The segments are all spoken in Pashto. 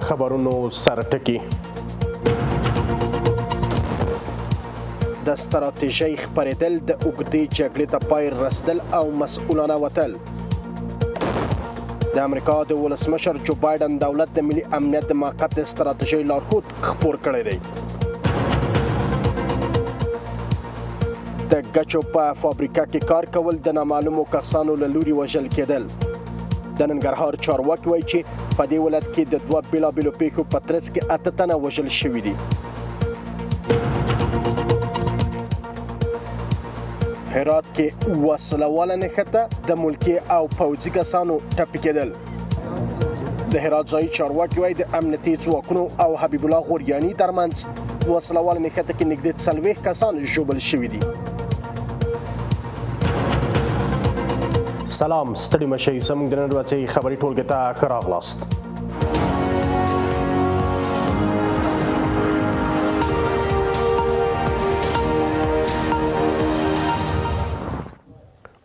خبرونو سرټکی د ستراتیژۍ خپرېدل د اوږدې جګړې ته پای رسیدل او مسؤلانه وتل. د امریکا د ولسمشر جو بایدن دولت د ملي امنیت د موقت ستراتیژۍ لارښود خپور کړی دی. د ګچو په فابریکه کې کار کول د نامعلومو کسانو له لوري وژل کېدل. د ننګرهار چارواکي وایي چې په دې ولایت کې د 2 بېلابېلو پیښو په ترڅ کې 8 تنه وژل شوي دي. هرات کې وسله واله نښته د ملکي او پوځي کسانو ټپي کېدل. د هرات ځایي چارواکي وایي د امنیتي ځواکونو او حبیب الله غوریاني ترمنځ وسله واله نښته کې نږدې 40 کسان ژوبل شوي دي. سلام ستړي مشئ زموږ د نن ورځې خبري ټولګې ته ښه راغلاست.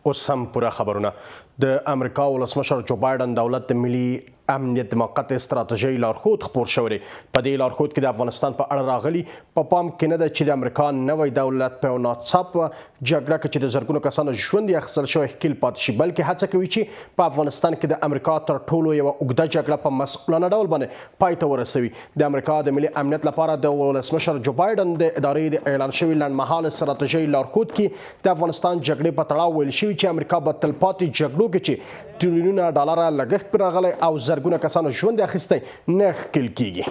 اوس هم پوره خبرونه. د امریکا ولسمشر جو بایدن دولت د ملي امنیت د موقت ستراتیژۍ لارښود خپور شوی دی. په دې لارښود کې د افغانستان په اړه راغلي په پام کې نه ده چې د امریکا نوی دولت په یو ناڅاپه جګړه کې چې د زرګونو کسانو ژوند یې اخیستل شوی ښکیل پاتې شي، بلکې هڅه کوي چې په افغانستان کې د امریکا تر ټولو یوه اوږده جګړه په مسؤلانه ډول باندې پای ته ورسوي. د امریکا د ملي امنیت لپاره د ولسمشر جو بایدن د ادارې د اعلان شوي لنډمهاله ستراتیژۍ لارښود کې د افغانستان جګړې په تړاو ویل شوي چې امریکا به تلپاتې جګړو کې چې ټریلیونه ډالره لګښت پرې راغلی او زرګونه کسانو ژوند یې اخیستی نه ښکیل کیږي.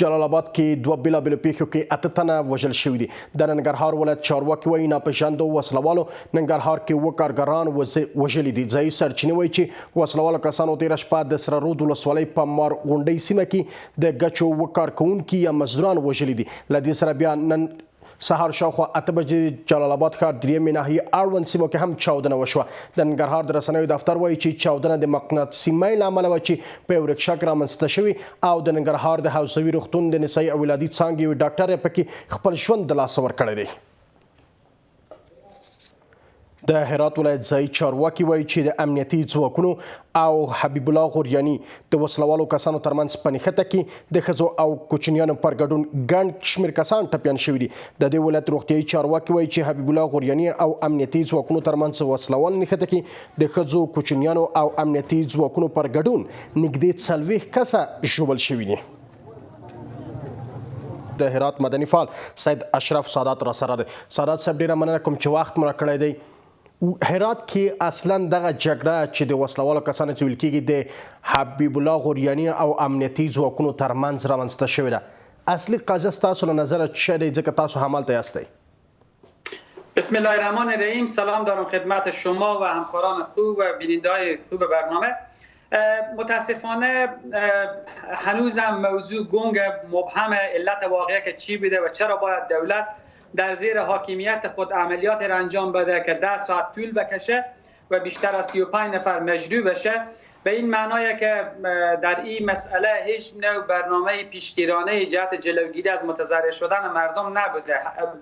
جلال آباد کې 2 بېلابېلو پیښو کې 8 تنه وژل شوي دي. د ننګرهار ولایت چارواکي وایي ناپېژاندو وسلوالو ننګرهار کې 2 کارګران وژلي دي. ځایي سرچینې وایي چې وسلوالو کسانو تېره شپه د سره رود ولسوالۍ په مارغونډۍ سیمه کې د ګچو 2 کارکوونکي یا مزدوران وژلي دي. له دې سره بیا نن سهار شاوخوا 8 بجې جلال آباد ښار درېیمې ناحیې اړوند سیمو کې هم چاودنه وشوه. د ننګرهار د رسنیو دفتر وایي چې چاودنه د مقناطیسي میل له امله وه چې په یو رکشا کې رامنځته شوې او د ننګرهار د حوزوي روغتون د نسایي او ولادي څانګې یو ډاکټر یې پکې خپل ژوند د لاسه ورکړی دی. د هرات ولایت ځایي چارواکي وایي چې د امنیتي ځواکونو او حبیب الله غوریاني د وسلوالو کسانو ترمنځ په نښته کې د ښځو او کوچنیانو پر ګډون ګڼ شمېر کسان ټپیان شوي دي. د دې ولایت روغتیایي چارواکي وایي چې حبیب الله غوریاني او امنیتي ځواکونو ترمنځ وسلوال نښته کې د ښځو، کوچنیانو او امنیتي ځواکونو پر ګډون نږدې 40 کسه ژوبل شوي دي. د هرات مدني فعال سید اشرف سادات را سره دی. سادات صاحب ډېره مننه کوم چې وخت مو راکړی دی. هرات کې اصلا دغه جګړه چې د وسلوالو کسانو چې ویل کېږي د حبیب الله غوریاني او امنیتي ځواکونو ترمنځ رامنځته شوې ده، اصلي قضیه ستاسو له نظره څه دی ځکه تاسو همالته یاستئ؟ بسم الله الرحمن الرحیم. سلام دارم خدمت شما و همکاران خوب و بیننده‌های خوب برنامه. متاسفانه هنوزم موضوع گنگ مبهم علت واقعه که چی بوده و چرا باید دولت در زیر حاکمیت خود عملیات را انجام بده که 10 ساعت طول بکشه و بیشتر از 35 نفر مجروح بشه. به این معنای که در این مسئله هیچ نوع برنامه پیشگیرانه جهت جلوگیری از متضرر شدن مردم نبوده،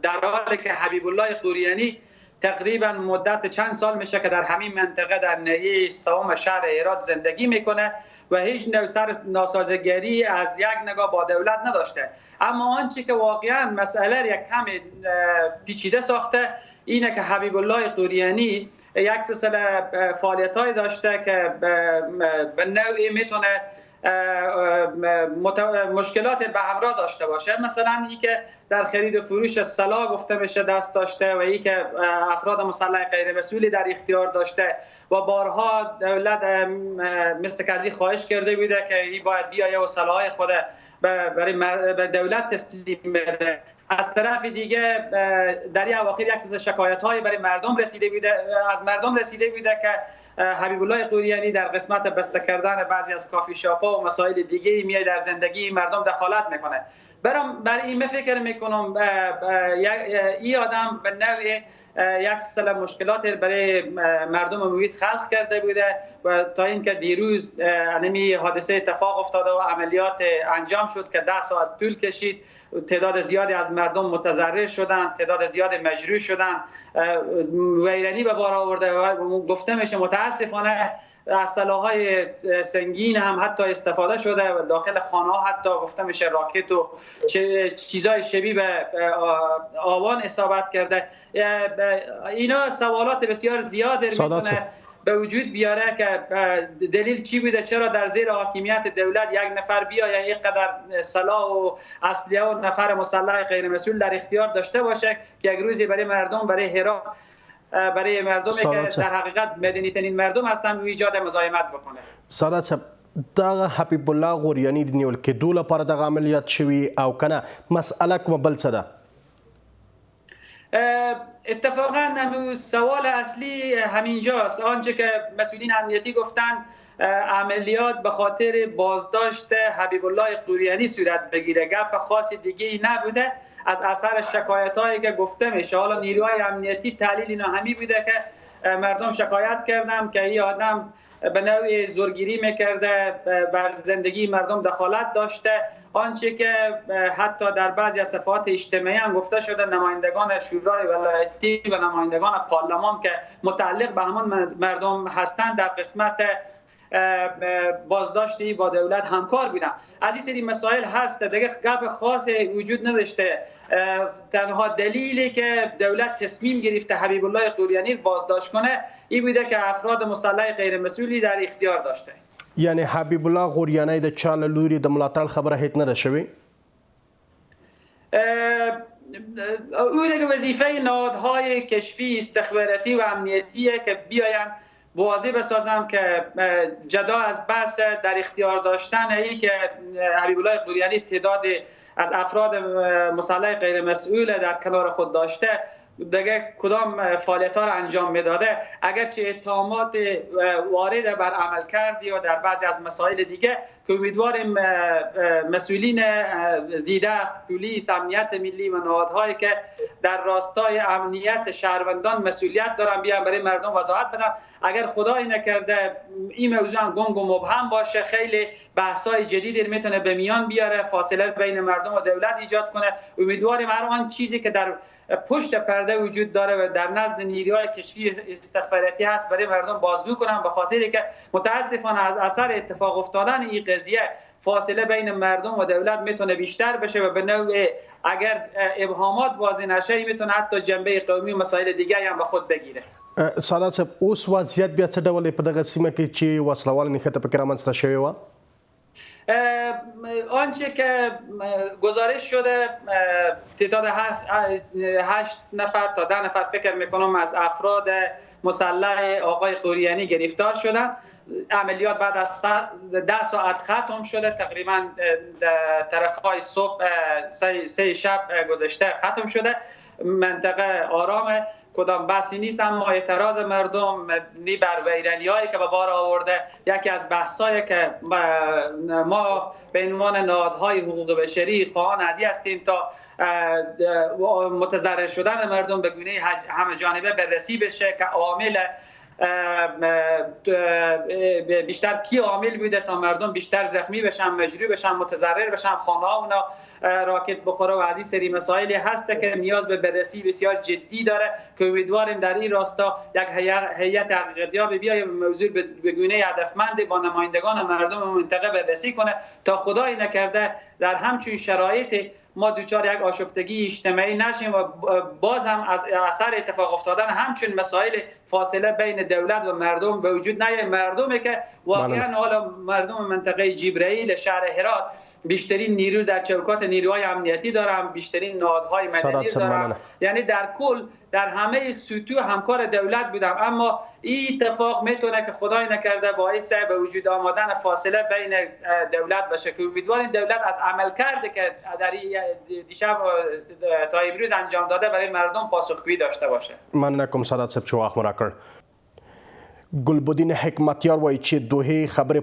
در حالی که حبیب الله غوریانی تقریبا مدت چند سال میشه که در همین منطقه در ناحیه سوم شهر هرات زندگی میکنه و هیچ نوع ناسازگری از یک نگاه با دولت نداشته. اما آنچه که واقعا مسئله یک کم پیچیده ساخته اینه که حبیب الله غوریانی یک سلسله فعالیت‌های داشته که به نوعی میتونه مشکلات به همراه داشته باشه. مثلا ای که در خرید و فروش سلاح گفته میشه دست داشته و ای که افراد مسلح غیر مسئولی در اختیار داشته و بارها دولت مثل که از این خواهش کرده بوده که ای باید بیایه و سلاح‌های خود برای دولت تسلیم بده. از طرف دیگه در این اواخر یک سری شکایت‌های برای مردم رسیده بوده که حبیب الله غوریانی در قسمت بسته کردن بعضی از کافی شاپ‌ها و مسائل دیگه میاد در زندگی مردم دخالت میکنه. برای این فکر میکنم این آدم به نوع یک سلسله مشکلات برای مردم محیط خلق کرده بوده و تا اینکه دیروز انمی حادثه اتفاق افتاده و عملیات انجام شد که 10 ساعت طول کشید. تعداد زیادی از مردم متضرر شدند، تعداد زیادی مجروح شدند، ویرانی به بار آورده و گفته میشه متاسفانه از سلاح‌های سنگین هم حتی استفاده شده و داخل خانه‌ها حتی گفته میشه راکت و چیزای شبیه به آوان اصابت کرده. اینا سوالات بسیار زیاد میتونه به وجود بیاره که دلیل چی بوده، چرا در زیر حاکمیت دولت یک نفر بیاید اینقدر سلاح و اسلحه و نفر مسلح غیر مسئول در اختیار داشته باشه که یک روزی برای مردم، برای هرات، برای مردمی که در حقیقت مدنی ترین مردم هستن و ایجاد مزاحمت بکنه. سادات صاحب دا حبیب الله غوریانی د نیول کېدو لپاره دغه عملیات شوي او کنه مسئله کومه بل څه ده؟ اتفاقا سوال اصلی همینجاست. آنچه که مسئولین امنیتی گفتن عملیات به خاطر بازداشت حبیب الله غوریانی صورت بگیره، گپ خاصی دیگه نبوده. از اثر شکایت هایی که گفته میشه، حالا نیروهای امنیتی تحلیل اینا همی بوده که مردم شکایت کردن که این آدم به نوعی زورگیری میکرده، بر زندگی مردم دخالت داشته. آنچه که حتی در بعضی از صفحات اجتماعی هم گفته شده نمایندگان شورای ولایتی و نمایندگان پارلمان که متعلق به همان مردم هستند در قسمت بازداشتی با دولت همکار بودن. از این سری مسائل هست، دیگه گپ خاصی وجود نداشته. تنها دلیلی که دولت تصمیم گرفته حبیب الله غوریانی بازداشت کنه این بوده که افراد مسلح غیر مسئولی در اختیار داشته. یعنی حبیب الله غوریانی د چا له لوري د ملاتړ خبره هیڅ نه ده شوې؟ او دیگه وظیفه نهادهای کشفی استخباراتی و امنیتیه که بیاین واضح بسازم که جدا از بحث در اختیار داشتن ای که حبیب الله غوریانی تعداد از افراد مسلح غیر مسئول در کنار خود داشته، دیگه کدام فعالیت ها را انجام میداده، اگرچه اتهامات وارد بر عمل کردی و در بعضی از مسائل دیگه که امیدواریم مسئولین زیده پلیس، امنیت ملی و نهادهایی که در راستای امنیت شهروندان مسئولیت دارن بیان برای مردم وضاحت بدن. اگر خدایی نکرده این موضوع گنگ و مبهم باشه، خیلی بحث‌های جدیدی میتونه به میان بیاره، فاصله بین مردم و دولت ایجاد کنه. امیدواریم هر آن چیزی که در پشت پرده وجود داره و در نزد نیروهای کشفی استخباراتی هست برای مردم بازگو کنن، به خاطری که متاسفانه از اثر اتفاق افتادن این قضیه فاصله بین مردم و دولت میتونه بیشتر بشه و به نوع اگر ابهامات واضح نشه میتونه حتی جنبه قومی و مسائل دیگه هم به خود بگیره. سادات صاحب اوس وضعیت بیا څه ډول په دغه سیمه کې چې وسلوال نښته پکې رامنځته شوې وه؟ آنچه که گزارش شده تعداد 8 نفر تا 10 نفر فکر میکنم از افراد مسلح آقای غوریانی گرفتار شدن. عملیات بعد از 10 ساعت ختم شده، تقریبا طرفهای صبح 3 شب گذشته ختم شده. منطقه آرامه، کدام بحثی نیست، اما اعتراض مردم نی بر ویرانی‌هایی که به بار آورده. یکی از بحث‌هایی که ما به عنوان نهادهای حقوق بشری خواهان از این هستیم تا متضرر شدن مردم به گونه همه جانبه بررسی بشه که عامل بیشتر کی عامل بوده تا مردم بیشتر زخمی بشن، مجروح بشن، متضرر بشن، خانه‌ها اونا راکت بخوره و از این سری مسائلی هست که نیاز به بررسی بسیار جدی داره که امیدواریم در این راستا یک هیئت حقیقت‌یاب بیاید موضوع به گونه هدفمند با نمایندگان مردم منطقه بررسی کنه تا خدای نکرده در همچین شرایط ما دوچار یک آشفتگی اجتماعی نشیم و باز هم از اثر اتفاق افتادن همچین مسائل فاصله بین دولت و مردم به وجود نیاید. مردمی که واقعا حالا مردم منطقه جبرائیل شهر هرات بیشترین نیرو در چوکات نیروهای امنیتی دارن، بیشترین نهادهای مدنی دارن، یعنی در کل در همه سطوح همکار دولت بودم. اما این اتفاق میتونه که خدای نکرده باعث به وجود آمدن فاصله بین دولت بشه که امیدواریم دولت از عمل کرده که در دیشب تا امروز انجام داده برای مردم پاسخگویی داشته باشه. من کوم سادات صاحب چې واخ مرا کړ ګلبدین حکمتیار وایي چې دوحې خبرې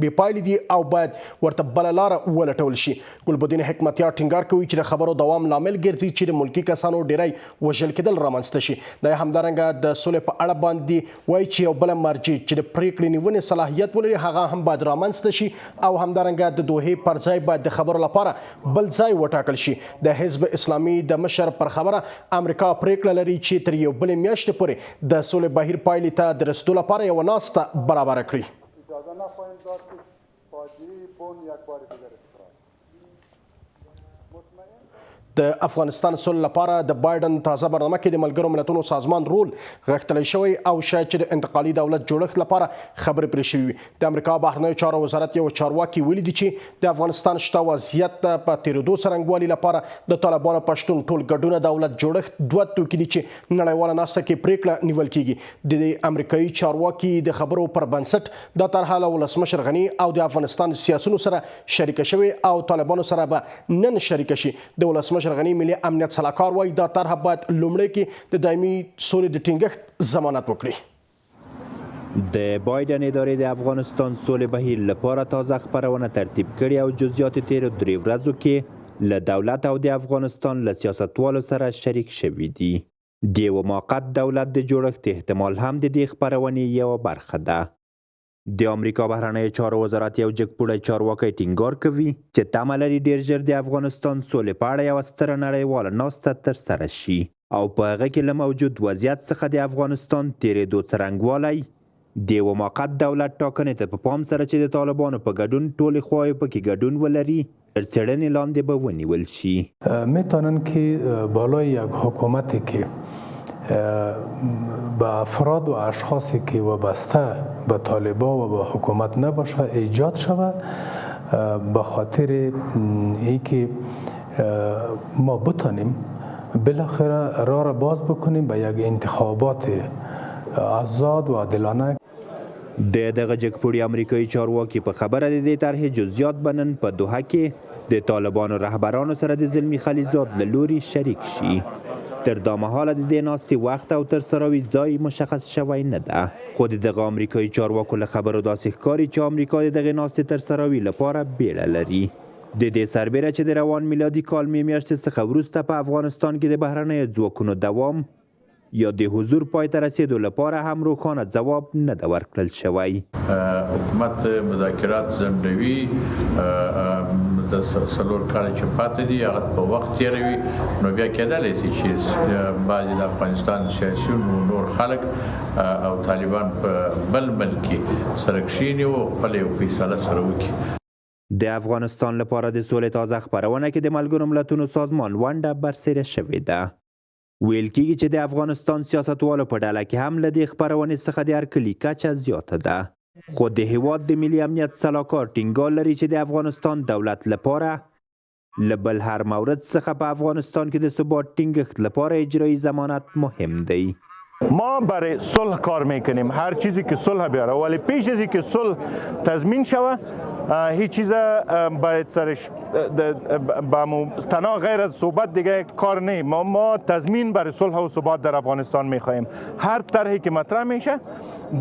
بې پایلې دي او باید ورته بله لاره ولټول شي. ګلبدین حکمتیار ټینګار کوي چې د خبرو دوام لامل ګرځي چې د ملکي کسانو ډیری وژل کېدل رامنځته شي. دا همدارنګه د سولې په اړه باندې وایي چې یو بله مرجع چې د پریکړې نیونې صلاحیت ولري هغه هم باید رامنځته شي او همدارنګه د دوحې پر ځای باید د خبرو لپاره بل ځای وټاکل شي. د حزب اسلامي د مشر پر خبره امریکا پریکړه لري چې تر یو بلې میاشتې پورې د سولې بهیر پایلې ته د رسېدو لپاره یوه ناسته برابره کړي. اجازه نخواهیم داد که فاجعه بن یک بار دیگر تکرار. د افغانستان سولې لپاره د بایدن تازه برنامه کې د ملګرو ملتونو سازمان رول غښتلی شوی او شاید چې د انتقالي دولت جوړښت لپاره خبرې پرې شوي وي. د امریکا بهرنیو چارو وزارت یو چارواکي ولیدي چې د افغانستان شته وضعیت په تېرېدو څرنګوالي لپاره د طالبانو په شتون ټول ګډونه دولت جوړښت دوه توکي دي چې نړیواله ناسته کې پریکړه نیول کیږي. د امریکایي چارواکي د خبرو پر بنسټ دا طرحه له ولسمشر غني او د افغانستان سیاسونو سره شریکه شوې او طالبانو سره به نن شریکه شي. د ولسمشر غني ملي امنیت صلاحکار وایي دا طرحه باید لومړی کې د دایمي سولې د ټینګښت ضمانت وکړي. د بایدن ادارې د افغانستان سولې بهیر لپاره تازه خپرونه ترتیب کړې او جزئیات تیرو 3 ورځو کې له دولت او د افغانستان له سیاستوالو سره شریک شوي دي. د یو موقت دولت د جوړښت احتمال هم د دې خپرونې یوه برخه ده. د امریکا بهرنیو چارو وزارت یو جګپوړی چارواکی ټینګار کوي چې تمه لري ډیر ژر د افغانستان سولې په اړه یوه ستره نړیواله ناسته ترسره شي او په هغه کې له موجود وضعیت څخه د افغانستان تېرېدو څرنګوالی د یوه موقت دولت ټاکنې ته په پام سره چې د طالبانو په ګډون ټولې خواوې پکې ګډون ولري تر څېړنې لاندې به ونیول شي. میتونن که بالای یک حکومتی که با افراد و اشخاصی که وابسته به طالبان و به حکومت نباشه ایجاد شود به خاطر اینکه ما بتانیم بالاخره راه را باز بکنیم به یک انتخابات آزاد و عادلانه. د دغه جګپوړي امریکایي چارواکي په خبره د دې طرحې جزئیات به نن په دوحه کې د طالبانو رهبرانو سره د زلمي خلیلزاد له لوري شریک شي. تر دا مهاله د دې ناستې وخت او ترسروي ځای مشخص شوی نه ده، خو د دغه امریکایي چارواکو له خبرو داسې ښکاري چې امریکا د دغې ناستې ترسروي لپاره بیړه لري. د دې سربیره چې د روان میلادي کال میاشتې څخه وروسته په افغانستان کې د بهرنیو ځواکونو دوام یا د حضور پای ته رسېدو لپاره هم روښانه ځواب نه ده ورکړل شوی. حکومت مذاکرات ځنډوي، د څلور کاله چې پاتې دي هغه په وخت تېروي، نو بیا کېدلی شي چې بعضې د افغانستان سیاسیون نور خلک او طالبان په بل ملک کې سره کښېني او خپله یو فیصله سره وکړي. د افغانستان لپاره د سولې تازه خپرونه کې د ملګرو ملتونو سازمان ونډه برسېره شوې ده. ویل کېږي چې د افغانستان سیاستوالو په ډله کې هم له دې خپرونې څخه د هرکلي کچه زیاته ده، خو د هیواد د ملي امنیت صلاحکار ټینګار لري چې د افغانستان دولت لپاره له بل هر مورد څخه په افغانستان کې د ثبات ټینګښت لپاره اجرایی ضمانت مهم دی. ما برای صلح کار میکنیم، هر چیزی که صلح بیاره، ولی پیش از اینکه صلح تضمین شود هیچ چیز باید سرش تنها غیر از صحبت دیگه کار نیم. ما تضمین برای صلح و ثبات در افغانستان میخواهیم. هر طرحی که مطرح میشه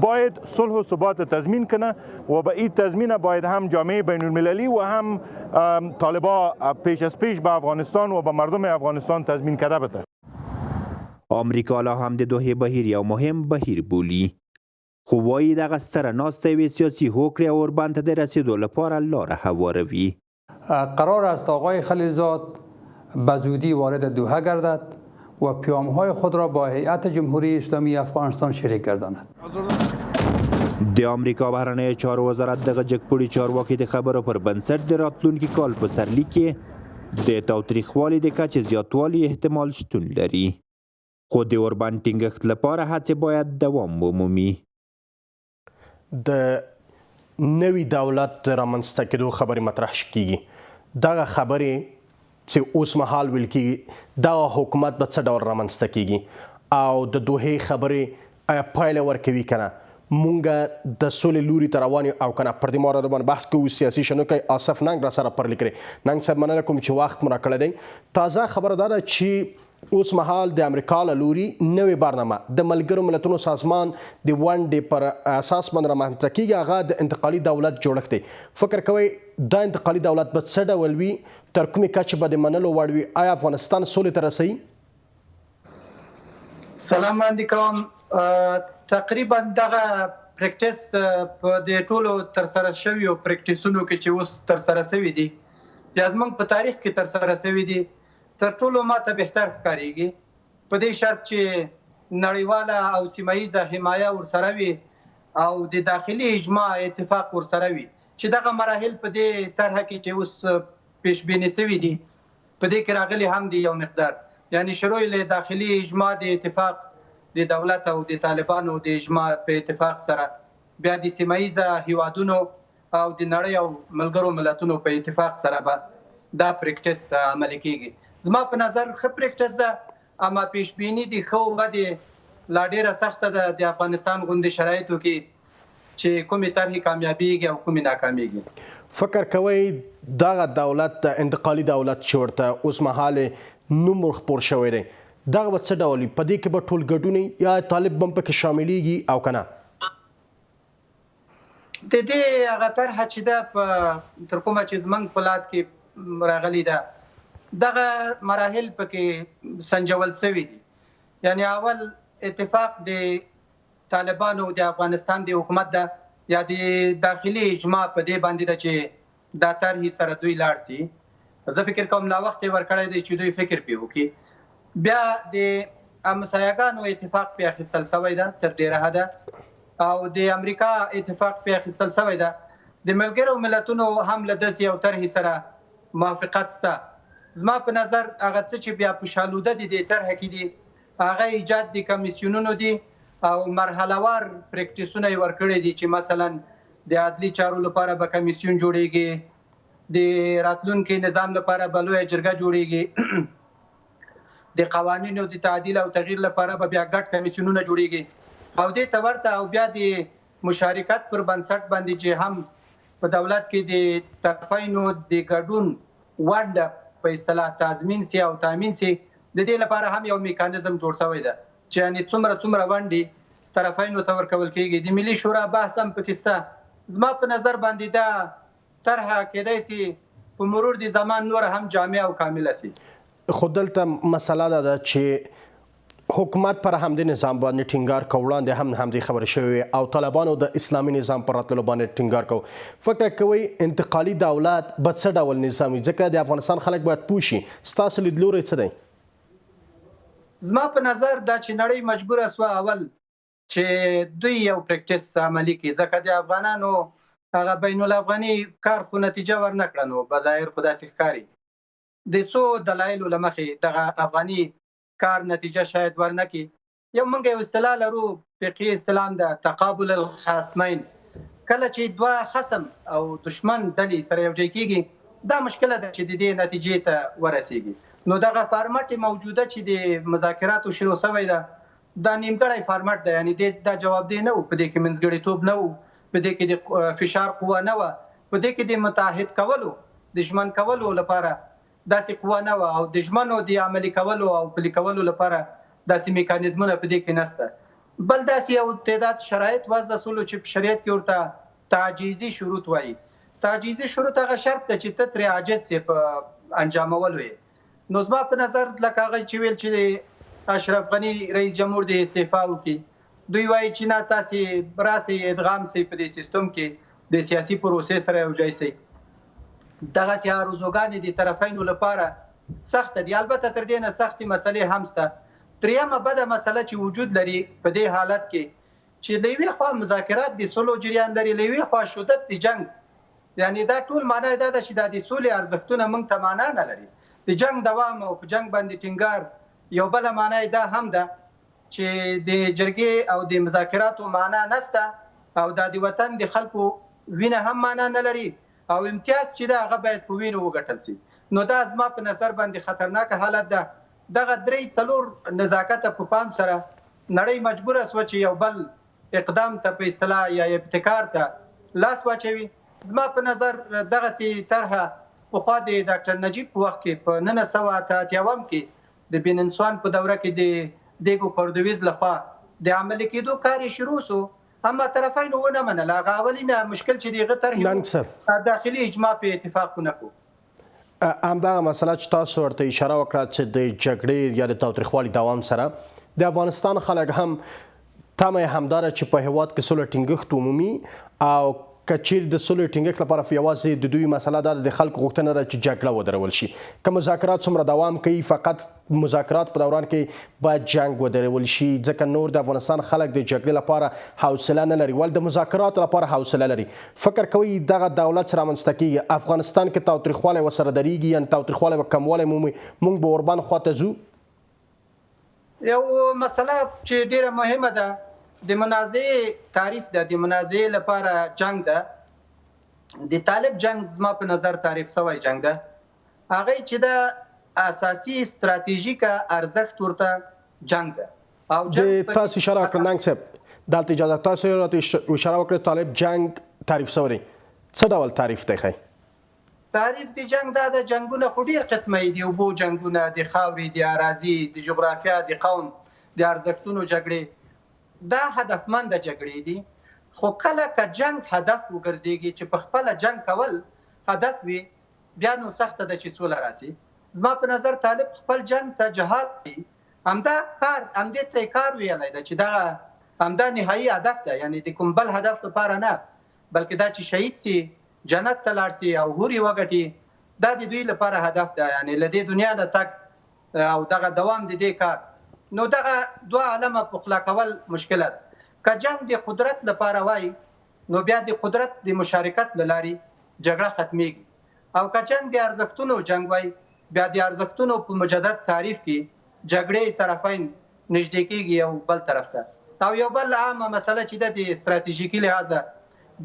باید صلح و ثبات تضمین کنه و به این تضمین باید هم جامعه بین المللی و هم طالبان پیش از پیش به افغانستان و به مردم افغانستان تضمین کرده بده. آمریکا لا هم د دوحې بهیر یو مهم بهیر بولي، خو وایي دغه ستره ناسته یوې سیاسي هوکړې او اوربند ته د رسېدو لپاره لاره هواروي. قرار است آقای خلیلزاد به زودی وارد دوحه گردد و پیام‌های خود را با هیئت جمهوری اسلامی افغانستان شریک گرداند. د امریکا بهرنیو چارو وزارت دغه جګپوړي چارواکي د خبرو پر بنسټ د راتلونکي کال په سرلیک کې د تاوتریخوالي د کچې زیاتوالي احتمال شتون لري، خو د اوربند ټینګښت لپاره هڅې باید دوام ومومي. د نوي دولت د رامنځته کېدو خبرې مطرح کیږي. دغه خبرې چې اوس مهال ویل کېږي دغه حکومت به څه ډول رامنځته کیږي او د دوحې خبرې آیا پایله ورکوي که نه. مونږ د سولې لوري ته روان یو او که نه. پر دې موضوع باندې بحث کوو. سیاسي شنونکی آصف ننګ را سره پرلې کړی. ننګ صاحب مننه کوم چې وخت مو راکړی دی. تازه خبره دا ده چې اوس مهال د امریکا له لوري نوې برنامه د ملګرو ملتونو سازمان د ونډې پر اساس باندې رامنځته کیږي، هغه د انتقالي دولت جوړښت دی. فکر کوئ دا انتقالي دولت به څه ډول وي، تر کومې کچې به د منلو وړ وي؟ آیا افغانستان سولې ته رسوي؟ سلام باندې کوم. تقریبا دغه پریکټیس په د ټولو تر سره شویو پریکټیسونو کې چې اوس تر سره شوي دي یا زموږ په تاریخ کې تر سره شوي دي، تر ټولو ماته بهتر ښکارېږي، په دې شرط چې نړیواله او سیمایزه حمایه ورسره وي او د داخلي اجماع اتفاق ورسره وي چې دغه مراحل په دې طرحه کې چې اوس پیش بینی شوي دي په دې کې راغلي هم دي یو مقدار، یعنی شروع له داخلي اجماع د اتفاق د دولت او د طالبانو د اجماع په اتفاق سره، بیا د سیمایزه هیوادونو او د نړۍ او ملګرو ملتونو په اتفاق سره به دا پریکټیس عملي کیږي. زما په نظر ښه پریکټیس ده، اما پیش بینی دي خو ودې لا ډیره سخته ده د افغانستان غوندې شرایطو کې چې کومې طرحې کامیابیږي او کومې ناکامیږي. فکر کوئ دغه دولت انتقالي دولت چې ورته اوس مهال نوم ورخپور شوی دی، دغه به څه ډول وي؟ په دې کې به ټول ګډون یا طالب بم پکې شاملېږي او که نه؟ د دې هغه طرحه چې ده تر کومه چې زموږ په لاس کې راغلې ده دغه مراحل پکې سنجول شوي دي. یعنی اول اتفاق د طالبانو د افغانستان د حکومت ده یا د داخلي اجماع په دې باندې ده چې دا طرحې سره دوی لاړ شي. زه فکر کوم لا وخت یې ورکړی دی چې دوی فکر پرې وکړي. بیا د همسایګانو اتفاق پرې اخیستل شوی ده تر ډېره حده او د امریکا اتفاق پرې اخیستل شوی ده. د ملګرو ملتونو هم له داسې یو طرحې سره موافقت شته. زما په نظر هغه څه چې بیا په شالوده دي د طرحه کې دي هغه ایجاد د کمیسیونونو دي او مرحله وار پریکټیسونه یې ورکړي دي چې مثلا د عدلي چارو لپاره به کمیسیون جوړیږي، د راتلونکي نظام لپاره به لویه جرګه جوړیږي، د قوانینو د تعدیل او تغییر لپاره به بیا ګډ کمیسیونونه جوړیږي او دې ته ورته او بیا د مشارکت پر بنسټ باندې چې هم په دولت کې د طرفینو د ګډون ونډه په اصطلاح تضمین سي او تامین سي، د دې لپاره هم یو میکانیزم جوړ شوی ده چې یعنی څومره ونډې طرفینو ته ورکول کېږي. د ملي شورا بحث هم پکې شته. زما په نظر باندې دا طرحه کېدای سي په مرور د زمان نور هم جامع او کامله سي. خو دلته مسله دا ده چې حکومت پر همدې نظام باندې ټینګار کو، وړاندې هم همدې خبرې شوې او طالبانو د اسلامي نظام پر راتللو باندې ټینګار کو. فکر کوئ انتقالي دولت به څه ډول نظام وي؟ ځکه د افغانستان خلک باید پوه شي. ستاسو لیدلوری څه دی؟ زما په نظر دا چې نړۍ مجبوره سوه اول چې دوی یو پریکټیس عملي کړي، ځکه د افغانانو هغه بین الافغاني کار خو نتیجه ورنه کړه، نو بظاهر خو داسې ښکاري د څو دلایلو له مخې دغه افغاني کار نتیجه شاید ورنه کی. یو موږ یو اصطلاح لرو، فقهي اصطلاح ده تقابل الخصمین. کله چې دوه خصم او دشمن ډلې سره یو ځای کیږي دا مشکله ده چې د دې نتیجې ته ورسیږي. نو دغه فارمټ موجوده چې د مذاکراتو شروع شوی ده دا نیمګړی فارمټ ده، یعنی دا جواب دی نه و، په دې کې منځګړیتوب نه و، په دې کې د فشار قوه نه وه، په دې کې د متحد کولو د ژمن کولو لپاره داسې قوه نه وه او د ژمنو د عملي کولو او پلي کولو لپاره داسې میکانیزمونه په دې کې نشته. بل داسې یو تعداد شرایط وضع شولو چې په شریعت کې ورته تعجیزي شروط وایي. تعجیزي شروط هغه شرط ده چې ته ترې عاجز یې په انجامولو یې. نو زما په نظر لکه هغه چې ویل چې اشرف غني رئیس جمهور د استعفا وکړي، دوی وایي چې نه تاسې راسئ ادغام سئ په دې سیستم کې د سیاسي پروسې سره یو ځای سئ. دغه سي ارزوګانې د طرفینو لپاره سخته دي. البته تر دې نه سختې مسلې هم شته. درېیمه بده مسله چې وجود لري په دې حالت کې چې له یوې خوا مذاکرات د سولو جریان لري، له یوې خوا شدت د جنگ، یعنی دا ټول معنی دا ده چې دا د سولې ارزښتونه موږ ته معنا نه لري. د جنگ دوام او په جنگ باندې ټینګار یو بله معنی دا هم ده چې د جرګې او د مذاکراتو معنا نشته او دا د وطن د خلکو وینه هم معنا نه لري او امتیاز چې دا هغه باید په وینو وګټل شي. نو دا زما په نظر باندې خطرناک حالت ده. دغه 3-4 نزاکت په پام سره نړۍ مجبوره سوه چې یو بل اقدام ته په اصطلاح یا ابتکار ته لاس واچوي. زما په نظر دغسې طرحه پخوا د ډاکټر نجیب په وخت کې په 1988 کې د بیننسوان په دوره کې د دیګو کوردویز لخوا د عملي کېدو کار یې شروع سو، اما طرفین ونه منله. هغه اولینه مشکل چې دغه طرح داخلي اجماع په اتفاق نه کو. همدغه مسله چې تاسو ورته اشاره وکړه چې د جګړې یا د تاوتریخوالي دوام سره د افغانستان خلک هم تمه همداره چې په هیواد کې سوله ټینګښت عمومي او کچیر د سولې ټینګښت لپاره یوازې د دوی مسله دا د خلکو غوښتنه ده چې جګړه ودرول شي. که مذاکرات څومره دوام کوي فقط مذاکرات په دوران کې باید جنگ ودرول شي، ځکه نور د افغانستان خلک د جګړې لپاره حوصله نه لري ول د مذاکراتو لپاره حوصله لري. فکر کوي دغه دولت سره رامنځته کیږي افغانستان کې تاوتریخوالی ورسره درېږي، یعنې تاوتریخوالی به کموالی مومي، موږ به اوربان خواته ځو؟ یو مسله چې ډیره مهمه ده د منازعې تعریف ده. د منازعې لپاره جنگ ده، د طالب جنگ زما په نظر تعریف شوی جنگ ده، هغه چې د اساسي ستراتیژیک ارزښت ورته جنگ ده. او د تاسو اشاره وکړه ننګ صاحب دلته اجازه تاسو راته اشاره وکړه طالب جنگ تعریف شوی دی، څه ډول تعریف دی؟ تعریف د جنگ دا د جنگونه خو ډیر قسمه دي، اوبو جنگونه، د خاورې، د اراضي، د جغرافیا، د قوم، د ارزښتونو جګړې، دا هدفمند جګړې دي. خو کله که جنگ هدف وګرځيږي چې په خپل جنگ کول هدف وي، بیا نو سخت ده چې سوله راسي. زما په نظر طالب خپل جنگ ته جهاد دی، همدا کار همدې ته کار ویلی ده چې دا همدا نهایي هدف ده، یعنی د کوم بل هدف لپاره نه، بلکې دا چې شهید سي، جنت ته لاړ سي او هوري وګټي، دا د دوی لپاره هدف ده، یعنی له دې دنیا نه تک او دغه دوام د دې کار. نو دغه دوه عالمه پخلا کول مشکله ده. که جنگ د قدرت لپاره وای نو بیا د قدرت د مشارکت لارې جګړه ختميږي، او که جنگ د ارزښتونو جنگ وای بیا د ارزښتونو په مجدد تعریف کې جګړې طرفین نږدې کېږي یو بل طرف ته. او یو بل عامه مسله چې د استراتیژیکي لحاظه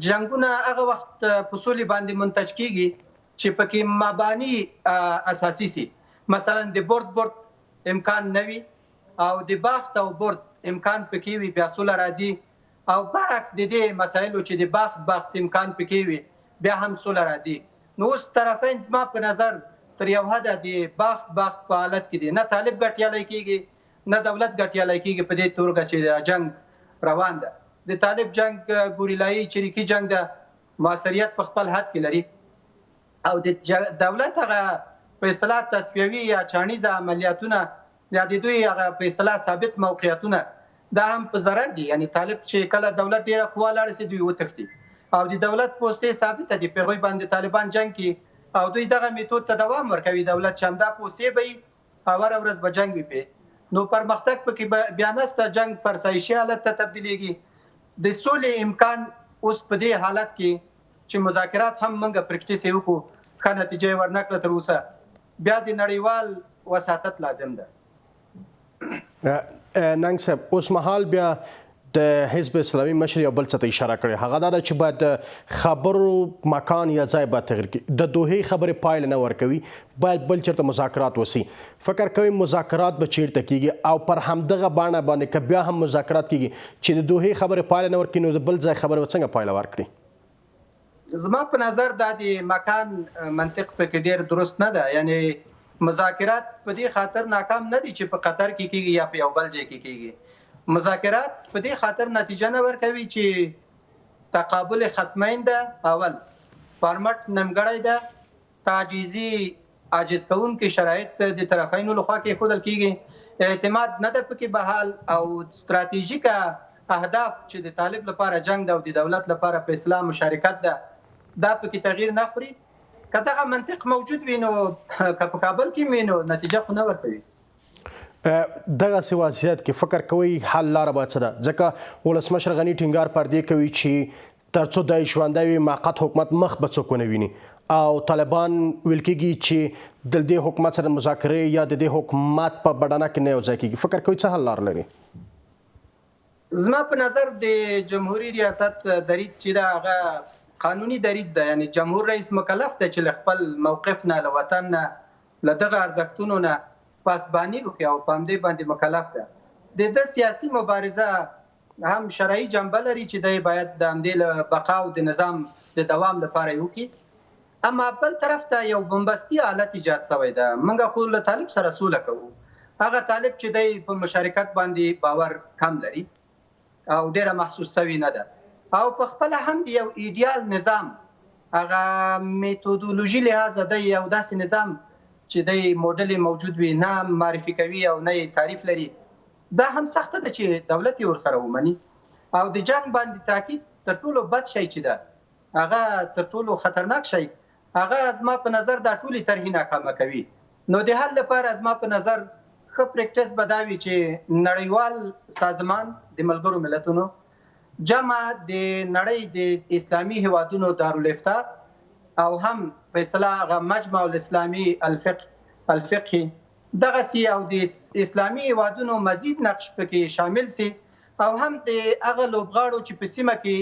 جنگونه هغه وخت په سولې باندې منتج کېږي چې پکې مبانی اساسي سي، مثلا د بورد امکان نوي او د باخت او برد امکان پکې وي، بیا سوله راځي، او برعکس د دې مسایلو چې د باخت امکان پکې وي بیا هم سوله راځي. نو اوس طرفین زما په نظر تر یو حده د باخت په حالت کې دي، نه طالب ګټیالی کېږي نه دولت ګټیالی کېږي په دې توګه چې جنگ روان ده. د طالب جنگ ګوریلایي چریکي جنگ ده، موثریت په خپل حد کې لري، او د دولت هغه په اصطلاح تصفیوي یا چانیزه عملیاتونه یا د دوی هغه په اصطلاح ثابت موقعیتونه دا هم په ضرر دي. یعنی طالب چې کله دولت ډیره قوا لاړ سي دوی وتښتي، او د دولت پوسټې ثابته دي، په هغوی باندې طالبان جنگ کوي او دوی دغه میتود ته دوام ورکوي. دولت چې همدا پوسټې به هر ورځ به جنگ وي، نو پرمختګ پکې بیا نسته، جنگ فرسایشي حالت ته تبدیلیږي. د سولې امکان اوس په دې حالت کې چې مذاکرات هم موږ پریکټیس یې وکړو ښه نتیجه یې ورنکړه تر اوسه، بیا د نړیوال وساطت لازم ده. ننګ صاحب اوس مهال بیا د حزب اسلامي مشر یو بل څه ته اشاره کړې، هغه دا ده چې باید خبرو مکان یا ځای باید تغیر کړي، د دوحې خبرې پایله نه ورکوي، باید بل چېرته مذاکرات وسي. فکر کوي مذاکرات به چیرته کیږي او پر همدغه باندې باندې که بیا هم مذاکرات کیږي چې د دوحې خبرې پایله نه ورکړي نو د بل ځای خبرې به څنګه پایله ورکړي؟ زما په نظر دا د مکان منطق پکې ډیر درست نه ده. یعنی مذاکرات په دې خاطر ناکام نه دي چې په قطر کې کیږي یا په یو بل ځای کې کیږي. مذاکرات په دې خاطر نتیجه نه ورکوي چې تقابل خصمین ده، اول فارمټ نیمګړی ده، تعجیزي عاجز کوونکي شرایط د طرفینو لخوا کې ښودل کیږي، اعتماد نه ده پکې بحال، او ستراتیژیک اهداف چې د طالب لپاره جنگ ده او د دولت لپاره په اصلاح مشارکت ده دا پکې تغییر نه خوري. که دغه منطق موجود وي نو که په کابل کې وي نو نتیجه خو نه ورکوي. دغسې وضعیت کې فکر کوئ حل لاره باید څه ده؟ ځکه ولسمشر غني ټینګار پر دې کوي چې تر څو دی ژوندی وي موقت حکومت مخ به څوک ونه ویني، او طالبان ویل کېږي چې د دې حکومت سره مذاکرې یا د دې حکومت په بډانه کې نه یوځای کېږي. فکر کوئ څه حل لار لري؟ زما په نظر د جمهوریت ریاست دریځ چې ده هغه قانوني دریځ ده، یعنی جمهور رئیس مکلف ده چې له خپل موقف نه، له وطن نه، له دغه ارزښتونو نه پاسباني وکړي او په همدې باندې مکلف ده. د ده سیاسي مبارزه هم شرعي جنبه لري چې دی باید د همدې له بقا او د نظام د دوام لپاره یې وکړي. اما بل طرف ته یو بمبستي حالت ایجاد شوی ده. موږ خو له طالب سره سوله کوو، هغه طالب چې دی په مشارکت باندې باور کم لري او ډیره محسوس شوی نه ده او په خپل هم یو ایډیال نظام هغه میتودولوژي لحاظ دی یو داسې نظام چې دی موډل موجود وي نه معرفي کوي او نه تعریف لري دا هم سخته ده چې دولت یې ورسره ومني او د جنگ باندې تاکید تر ټولو بد شی چې ده هغه تر ټولو خطرناک شی هغه زما په نظر دا ټولې طرحې ناکامه کوي نو د حل لپاره زما په نظر ښه پریکټس به دا وي چې نړیوال سازمان د ملګرو ملتونو جمع د نړۍ د اسلامي هیوادونو دارالفتاء او هم په اصطلاح مجمع الاسلامي الفقهي دغسې او د اسلامي هیوادونو مزید نقش پکې شامل سي او هم د هغه لوبغاړو چې په سیمه کې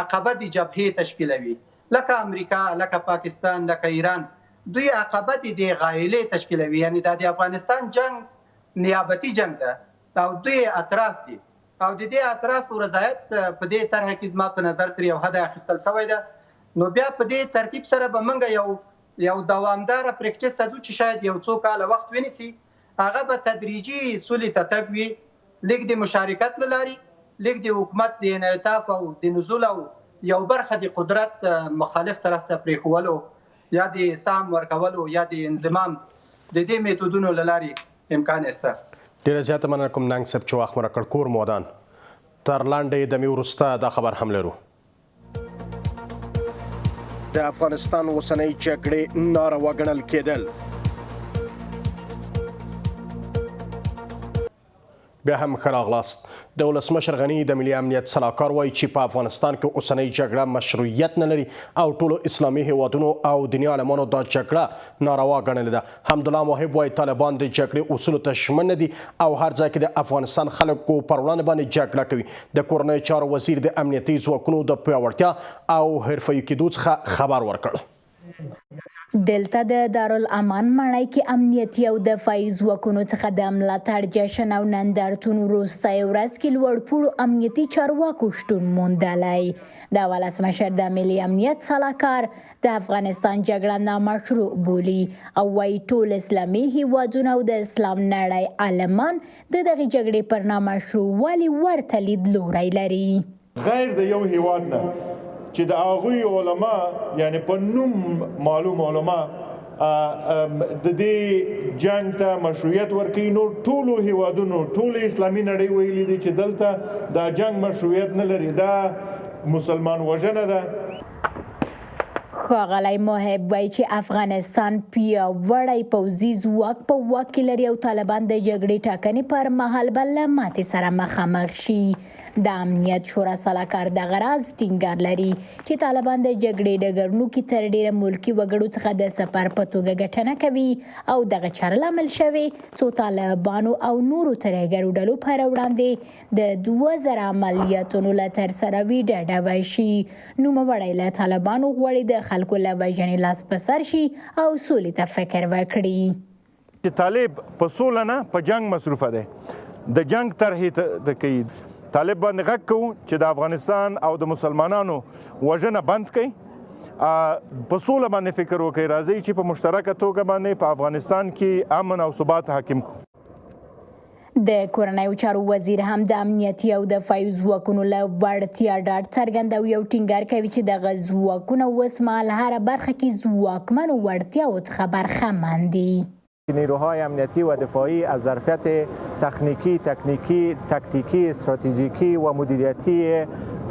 عقبه د جبهې تشکیلوي لکه امریکا لکه پاکستان لکه ایران دوی عقبه د غایلې تشکیلوي یعنی د افغانستان جنگ نیابتي جنگ ده او دوی اطراف دي او د دې اطراف رضایت په دې طرح کې زما په نظر تر یو حد اخیستل شوی ده نو بیا په دې ترتیب سره به موږ یو دوامدار پریکټس تاسو چې شاید یو څو کال وخت ونیسي هغه به تدریجي سولې ته تګ وي لیک د مشارکت لاري لیک د حکومت د انعطاف او د نزول او یو برخه د قدرت مخالف طرف ته پریښولو یا د سهم ورکولو یا د انضمام د دې میتودونو لاري امکان استه. ډیره زیاته مننه کوم ننګ صاحب چې وخت مو راکړ کور مودان تر لاندې دمې وروسته دا خبر هم لرو. د افغانستان اوسنۍ جګړې ناروا ګڼل کېدل. بیا هم ښه راغلاست. د ولسمشر غني د ملي امنیت سلاکار وایي چې په افغانستان کې اوسنۍ جګړه مشروعیت نه لري او ټولو اسلامي هیوادونو او دیني عالمانو دا جګړه ناروا ګڼلې ده. حمدالله موحب وایي طالبان د جګړې اصولو ته ژمن نه دي او هر ځای کې د افغانستان خلکو پر وړاندې باندې جګړه کوي. د کورنیو چارو وزیر د امنیتي ځواکونو د پیاوړتیا او حرفه‌يي کېدو څخه خبر ورکړ. دلته د دارالامان ماڼۍ کې امنیتي او دفاعي ځواکونو څخه د ملاتړ جشن او نندارتون وروستی ورځ کې لوړپوړو امنیتي چارواکو شتون موندلی. د ولسمشر د ملي امنیت سلاکار د افغانستان جګړه نامشروع بولي او وایي ټول اسلامي هیوادونه او د اسلام نړۍ عالمان د دغې جګړې پر نامشروعوالي ورته لیدلوری لري. غیر د یو هیواد نه چې د هغوی علما یعنی په نوم معلوم علما د دې جنگ ته مشروعیت ورکوي نو ټولو هیوادونو ټول اسلامي نړۍ ویلي دي چې دلته دا جنگ مشروعیت نه لري دا مسلمان وژنه ده. ښاغلی محب وایي چې افغانستان پیاوړی پوځي ځواک په واک کې لري او طالبان د جګړې ټاکنې پر مهال به له ماتې سره مخامخ شي. د امنیت شورا سلاکار دغه راز ټینګار لري چې طالبان د جګړې ډګرونو کې تر ډیره ملکي وګړو څخه د سفر په توګه ګټنه کوي او دغه چاره لامل شوی څو طالبانو او نورو ترهګرو ډلو پر وړاندې د 2000 عملیاتونو له ترسره وي ډډه وشي. نوموړی له طالبانو غواړي د خلکو له وژنې لاس په سر شي او سولې ته فکر وکړي. چې طالب په سوله نه په جنگ مصروفه دی د جنگ طرحې د کوي طالب باندې غږ کوو چې د افغانستان او د مسلمانانو وژنه بند کړي په سوله باندې فکر وکړي راځي چې په مشترکه توګه باندې په افغانستان کې امن او ثبات حاکم کړو. د کورنیو چارو وزیر هم د امنیتي او دفاعي ځواکونو له وړتیا ډاډ څرګندوي او ټینګار کوي چې دغه ځواکونه اوس مهال هره برخه کې ځواکمنو وړتیاو څخه برخمن دي. نیروهای امنیتی و دفاعی از ظرفیت تکنیکی، تکتیکی، استراتژیکی و مدیریتی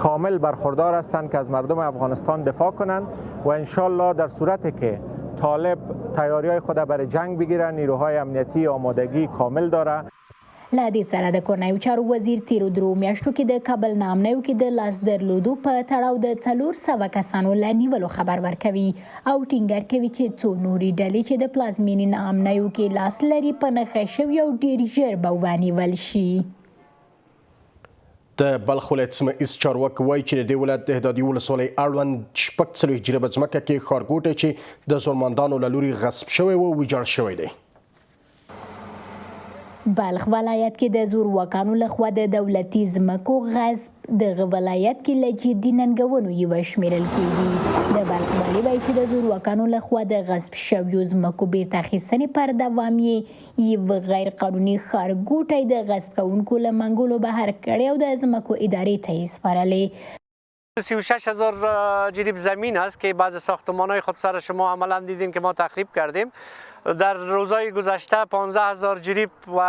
کامل برخوردار هستند که از مردم افغانستان دفاع کنند و انشالله در صورتی که طالب تیاری‌های خود برای جنگ بگیرند نیروهای امنیتی آمادگی کامل داره. له دې سره د کورنیو چارو وزیر تیرو 3 میاشتو کې د کابل نامنیو کې د لاس درلودو په تړاو د 400 کسانو له نیولو خبر ورکوي او ټینګار کوي چې څو نورې ډلې چې د پلازمینې نامنیو کې لاس لري په نښه شوي او ډیر ژر به ونیول شي. د بلخ ولایت سیمهییز چارواکي وایي چې د دې ولایت د احدادي ولسوالۍ اړوند 40 جریبه ځمکه کې ښارګوټی چې د زورمندانو له لوري غصب شوی و ویجاړ شوی دی. بلخ ولایت کې د زورواکانو لخوا د دولتي ځمکو غصب دغه ولایت کې له جدي ننګونو یوه شمیرل کیږي. د بلخ والي وایي چې د زورواکانو لخوا د غصب شویو ځمکو بیرته اخیستنې پر دوام یې یو غیر قانوني ښارګوټی د غصب کوونکو له منګولو بهر کړی او د ځمکو ادارې ته یې سپارلی. 36,000 جریب زمین است که بعض ساختمان‌های خودسر شما عملاً دیدیم که ما تخریب کردیم. در روزهای گذشته 15,000 جریب و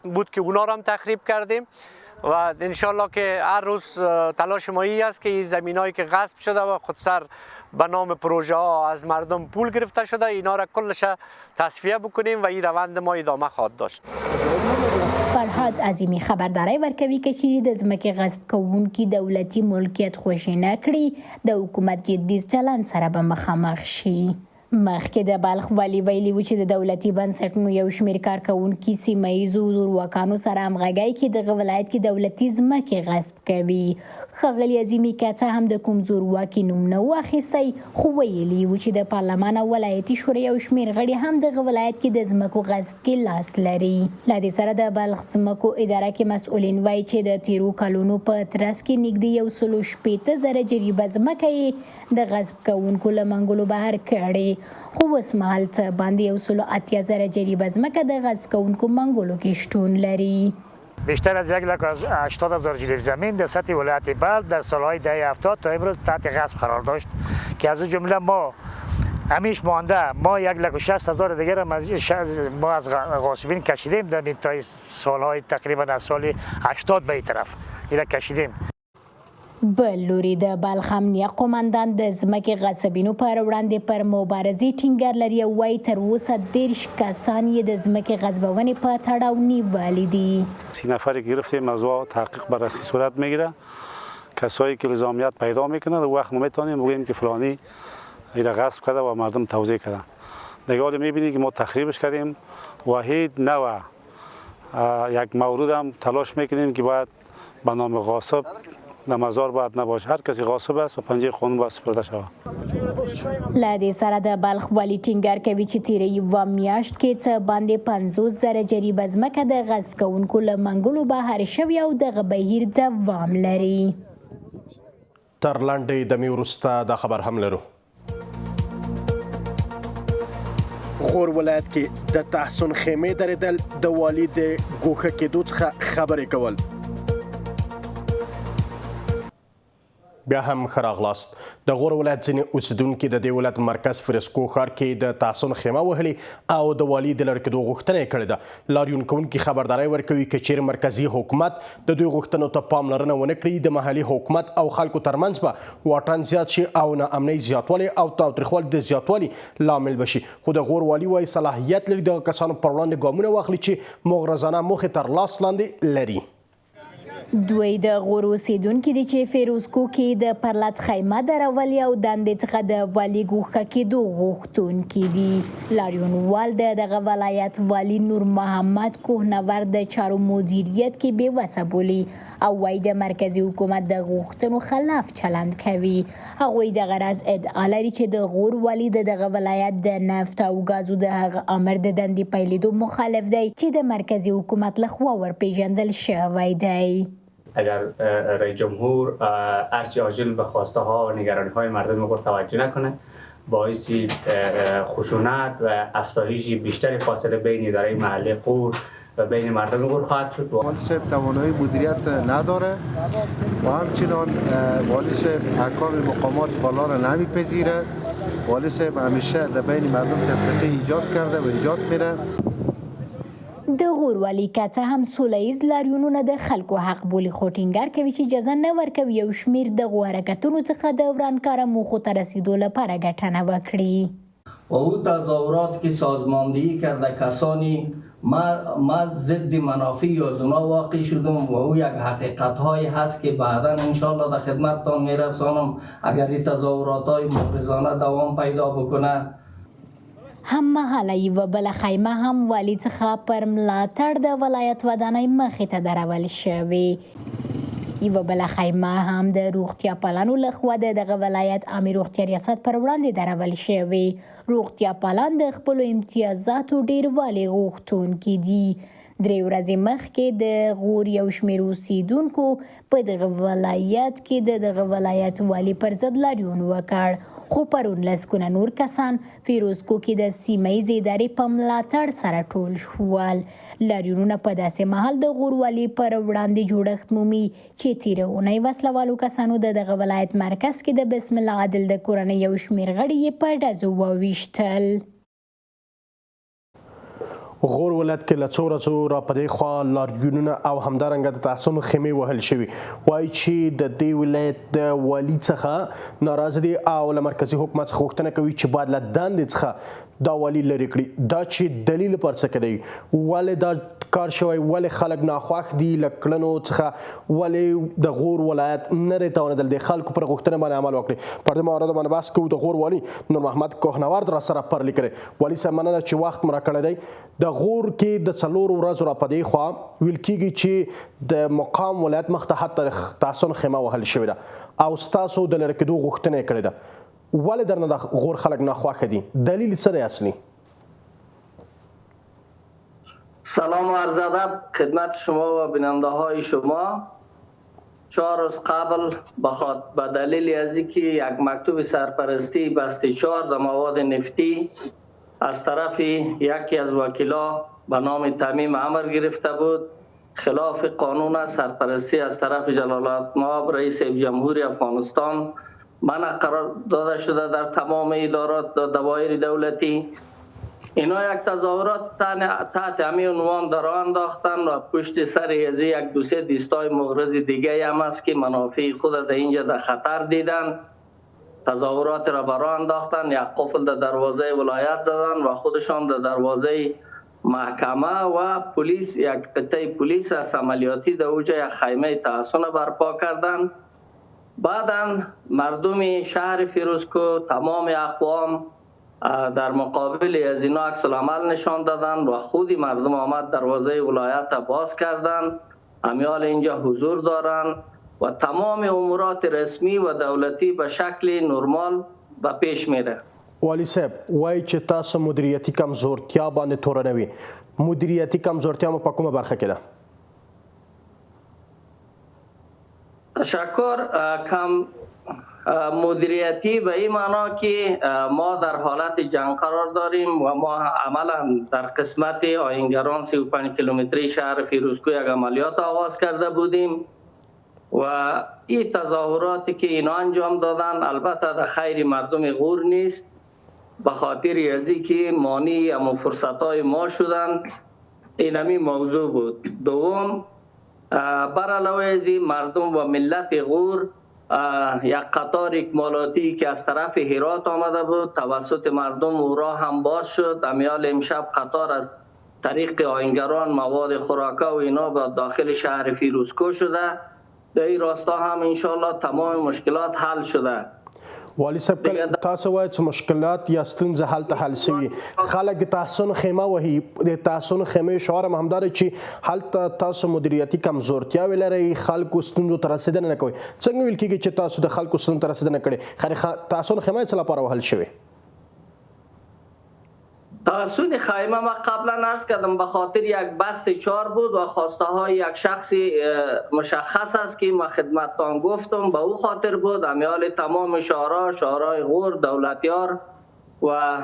بود که اونا را هم تخریب کردیم و انشالله که هر روز تلاش ما این است که این زمینایی که غصب شده و خودسر به نام پروژه ها از مردم پول گرفته شده اینا را کلش تصفیه بکنیم و این روند ما ادامه خواهد داشت. فرهاد عظیمی خبرداری ورکوي که چیرې د ځمکې غصب کوونکي دولتي ملکیت خوشي نه کړي د حکومت جدي چلند سره به مخامخ شي. مخکې د بلخ والي ویلي و چې د دولتي بنسټونو یو شمېر کارکوونکي سیمه ییزو زورواکانو سره همغږی کې دغه ولایت کې دولتي ځمکې غصب کوي. ښاغلي عظیمي که څه هم د کوم زورواکي نوم نه و اخیستی خو ویلي و چې د پارلمان او ولایتي شورا یو شمېر غړي هم دغه ولایت کې د ځمکو غصب کې لاس لري. له دې سره د بلخ ځمکو اداره کې مسؤلین وایي چې د تیرو کلونو په ترڅ کې نږدې 160,000 جریبه ځمکه یې د غصب کوونکو له منګولو بهر کړې خو اوس مهال څه باندې 180,000 جریبه ځمکه د غصب کوونکو منګولو کې شتون لري. بیشتر از 180,000 جریب زمین در سطح ولایت بلخ در سالهای دهه 70 تا امروز تحت غصب قرار داشت که از اون جمله ما همیش مانده ما 160,000 دیگر ما از غاصبین کشیدیم در انتهای سالهای تقریبا از سال 80 به این طرف اینا کشیدیم. بل لوري د بلخ امنیه قومندان د ځمکې غصبینو پر وړاندې پر مبارزې ټینګار لري او وایي تر اوسه 10 کسان یې د ځمکې غصبونې په تړاو نیولي دي. 30 نفر گرفتیم موضوع تحقیق بررسی صورت میگیره. کسایی که لزامیت پیدا میکنه و وقت ما میتونیم بگیم که فلانی اینا غصب کرده و مردم توزیع کرده. دیگه حالا میبینید که ما تخریبش کردیم و هیچ نوع یک مورد هم تلاش میکنیم که باید به نام غاصب نمازار باید نباشه. هر کسی غاصب است و پنجه قانون باید سپرده شود. له دې سره د بلخ والي ټینګار کوي چې تیره یوه میاشت کې څه باندې 50,000 جریبه ځمکه د غصب کوونکو له منګولو بهر شوې او دغه بهیر دوام لري. تر لنډې دمې وروسته دا خبر هم لرو. غور ولایت کې د تحسن خیمې درېدل د والي د ګوښه کېدو څخه خبرې کول. بیا هم ښه راغلاست. د غور ولایت ځینې اوسیدونکي د دې ولایت مرکز فرسکو ښار کې د تحسن خیمه وهلې او د والي د لرې کېدو غوښتنه یې کړې ده. لاریون کوونکي خبرداری ورکوي که چیرې مرکزي حکومت د دوی غوښتنو ته پاملرنه ونه کړي د محلي حکومت او خلکو ترمنځ به واټن زیات شي او ناامنۍ زیاتوالی او تاوتریخوالي د زیاتوالي لامل بشي. خو د غور والي وایي صلاحیت لري دغه کسانو پر وړاندې ګامونه واخلي چې مغرضانه موخې تر لاس لاندې لري. دوی د غور اوسیدونکي دي چې فیروزکو کې د پرلط خیمه درولي او دندې څخه د والي ګوښه کېدو غوښتونکي دي. لاریونوال د دغه ولایت والي نور محمد کوهنور د چارو مدیریت کې بېوسه بولي او وایي د مرکزي حکومت د غوښتنو خلاف چلند کوي. هغوی دغه راز ادعا لري چې د غور والي د دغه ولایت د نفت او ګازو د هغه امر د دندې پیلېدو مخالف دی چې د مرکزي حکومت لخوا ورپېژندل شوی دی. اگر رئیس جمهور هرچی عاجل به خواسته ها و نگرانی های مردم خود توجه نکنه باعث خشونت و افزایش بیشتر فاصله بین اداره محلی غور و بین مردم غور خواهد شد. والی صاحب توانایی مدیریت نداره و همچنان والی صاحب احکام مقامات بالا را نمیپذیره. والی صاحب همیشه در بین مردم تفرقه ایجاد کرده و ایجاد میره. د غور والي که څه هم سوله ییز لاریونونه د خلکو حق بولي خو ټینګار کوي چې اجازه نه ورکوي یو شمېر دغو حرکتونو څخه د ورانکاره موخو ته رسیدو لپاره ګټنه وکړي. و او تظاهرات که سازماندهی کرده کسانی ما ضد منافع یازونا واقع شدم و او یک حقیقت های هست که بعدا انشالله در خدمتتان میرسانم اگر این تظاهرات های مغرضانه دوام پیدا بکنه. هم مهاله یوه بله خیمه هم والي څخه پر ملاتړ د ولایت ودانۍ مخې ته درول شوې. یوه بله خیمه هم د روغتیا پالانو لخوا د دغه ولایت عامې روغتیا ریاست پر وړاندې درول شوې. روغتیا پالان د خپلو امتیازاتو ډیروالی غوښتونکي دي. 3 ورځې مخکې د غور یو شمېر اوسیدونکو په دغه ولایت کې د دغه ولایت والي پر ضد لاریون وکړ، خو پرون لسګونه نور کسان فیروزکو کې د سیمه ییزې ادارې په ملاتړ سره ټول شول. لاریونونه په داسې مهال د غور والي پر وړاندې جوړښت مومي چې تیره اونۍ وسله والو کسانو د دغه ولایت مرکز کې د بسم الله عادل د کورنۍ یو شمېر غړي یې په ډزو وویشتل. غور ولایت کې له څو ورځو را په دې خوا لاریونونه او همدارنګه د تحصن خیمې وهل شوي. وایي چې د دې ولایت د والي څخه ناراضه دي او له مرکزي حکومت څخه غوښتنه کوي چې باید له دندې څخه دا والي لرې کړي. دا چې دلیل پر څه کې دی، ولې دا کار شوی، ولې خلک ناخوښ دي له کړنو څخه، ولې د غور ولایت نه دی توانېدل د خلکو پر غوښتنې باندې عمل وکړي. پر دې موارد باندې بحث کوو. د غور والي نور محمد کوهنورد را سره پر لیکلی. والي صاحب مننه چې وخت مو راکړی دی. د غور کې د 4 ورځو را په دې خوا ویل کېږي چې د مقام ولایت مخ ته حتی تحصن خیمه وهل شوې ده او ستاسو د لرې کېدو غوښتنه یې کړې ده. ولې درنه د غور خلک ناخوښه دي؟ دلیل څه دی اصلي؟ سلام و عرض ادب خدمت شما و بیننده های شما. 4 روز قبل به دلیل از اینکه یک مکتوب سرپرستی بسته 4 در مواد نفتی از طرف یکی از وکیلا به نام تمیم عمر گرفته بود، خلاف قانون سرپرستی از طرف جلالتمآب رئیس جمهوری افغانستان منع قرار داده شده در تمام ادارات و دوایر دولتی. اینا یک تظاهرات تحت همین عنوان در راه انداختن و پشت سر از یک دوسیه دیستای مغرض دیگه هم است که منافع خود در اینجا در خطر دیدن. تظاهرات را برای انداختن، یک قفل در دروازه ولایت زدن و خودشان در دروازه محکمه و پلیس، یک قطعه پلیس از عملیاتی در اوجه یک خیمه تحصن برپا کردن. بعدا مردم شهر فیروزکو تمام اقوام در مقابل از اینا عکس العمل نشان دادن و خودی مردم آمد دروازه ولایت باز کردن، امیال اینجا حضور دارن و تمام امورات رسمی و دولتی به شکل نرمال به پیش میره. والی صاحب وایي چې تاسو مدیریتي کمزورتیا باندې تورنوي. مدیریتي کمزورتیا مو په کومه برخه کې ده؟ تشکر. کم مدیریتی به این معنا که ما در حالت جنگ قرار داریم و ما عملا در قسمت آیینگران 35 کیلومتری شهر فیروزکو یک عملیات آغاز کرده بودیم و این تظاهراتی که اینا انجام دادن البته در خیر مردم غور نیست، به خاطر ازی که مانع اما فرصت‌های ما شدن. این همین موضوع بود. دوم، بر علاوه از مردم و ملت غور یک قطار اکمالاتی که از طرف هرات آمده بود توسط مردم او راه هم باز شد. امیال امشب قطار از طریق آیینگران مواد خوراکه و اینا به داخل شهر فیروزکو شده. در این راستا هم انشالله تمام مشکلات حل شده. والی صاحب تاسو وایي چې مشکلات یا ستونزې هلته حل شوي. خلک د تحصن خیمه وهي. د تحصن خیمې شعار هم همدا دی چې هلته تاسو مدیریتي کمزورتیاوې لرئ، خلکو ستونزو ته رسېدنه نه کوئ. څنګه ویل کېږي چې تاسو د خلکو ستونزو ته رسېدنه کړې؟ تحصن خیمه څه لپاره وهل شوې؟ تحصن خیمه ما قبلا عرض کردم به خاطر یک بست 4 بود و خواسته های یک شخصی مشخص است که ما خدمتتان گفتم به او خاطر بود. امیال تمام شهرهای غور دولتیار و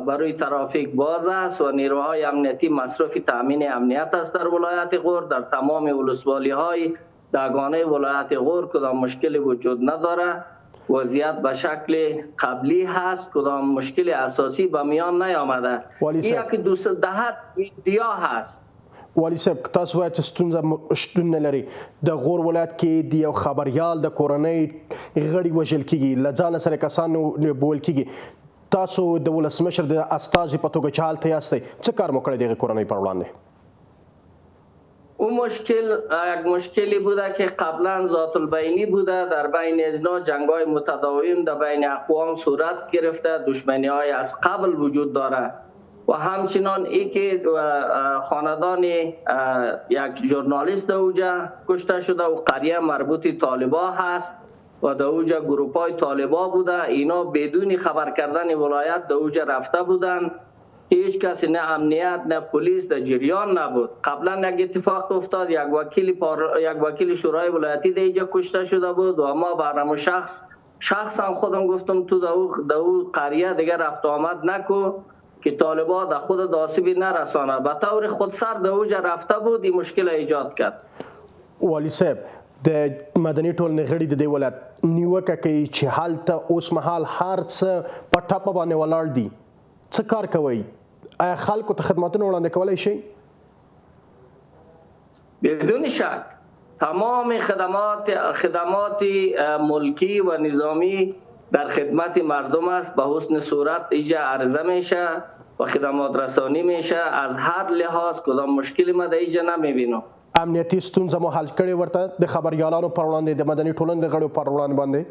برای ترافیک باز است و نیروهای امنیتی مصروف تامین امنیت است در ولایت غور. در تمام ولسوالی های دگانه ولایت غور کدام مشکلی وجود نداره. وضعیت به شکل قبلی هست، کدام مشکل اساسی به میان نیامده. یک دوست دهت ویدیا هست. والی صاحب تاسو وایي چې ستونزه شتون نه لري. د غور ولایت کې د یو خبریال د کورنۍ غړي وژل کېږي، له ځانه سره کسان بول کېږي. تاسو د ولسمشر د استازي په توګه چې هلته یاستئ، څه کار مو کړی د هغې کورنۍ پر وړاندې؟ اون مشکل یک مشکلی بوده که قبلا ذات البینی بوده. در بین ازنا جنگ‌های متداوم در بین اقوام صورت گرفته، دشمنی‌های از قبل وجود داره و همچنان ای که خاندان یک ژورنالیست در اوجا کشته شده و قریه مربوط طالبا هست و در اوجا گروپ های طالبا بوده. اینا بدون خبر کردن ولایت در اوجا رفته بودن. هیچ کسی نه امنیت نه پلیس در جریان نبود. قبلا یک اتفاق افتاد، یک وکیل شورای ولایتی در اینجا کشته شده بود و ما برنامه شخصا خودم گفتم تو در او قریه دیگه رفت آمد نکو که طالبا در خود آسیبی نرسانه. به طور خودسر در اوجا رفته بود، این مشکل ایجاد کرد. والی صاحب د مدني ټولنې غړي د دې ولایت نیوکه کوي چې هلته اوس مهال هر څه په ټپه باندې ولاړ دي. څه کار کوئ؟ آیا خلکو ته خدماتونه وړاندې کولی شئ؟ بدون شک تمام خدمات ملکی و نظامی در خدمت مردم است. به حسن صورت ایجا عرضه میشه و خدمات رسانی میشه. از هر لحاظ کدام مشکلی ما در ایجا نمیبینم. امنیتي ستونزه مو حل کړې ورته د خبریالانو پر وړاندې د مدني ټولنې د غړو پر وړاندې باندې؟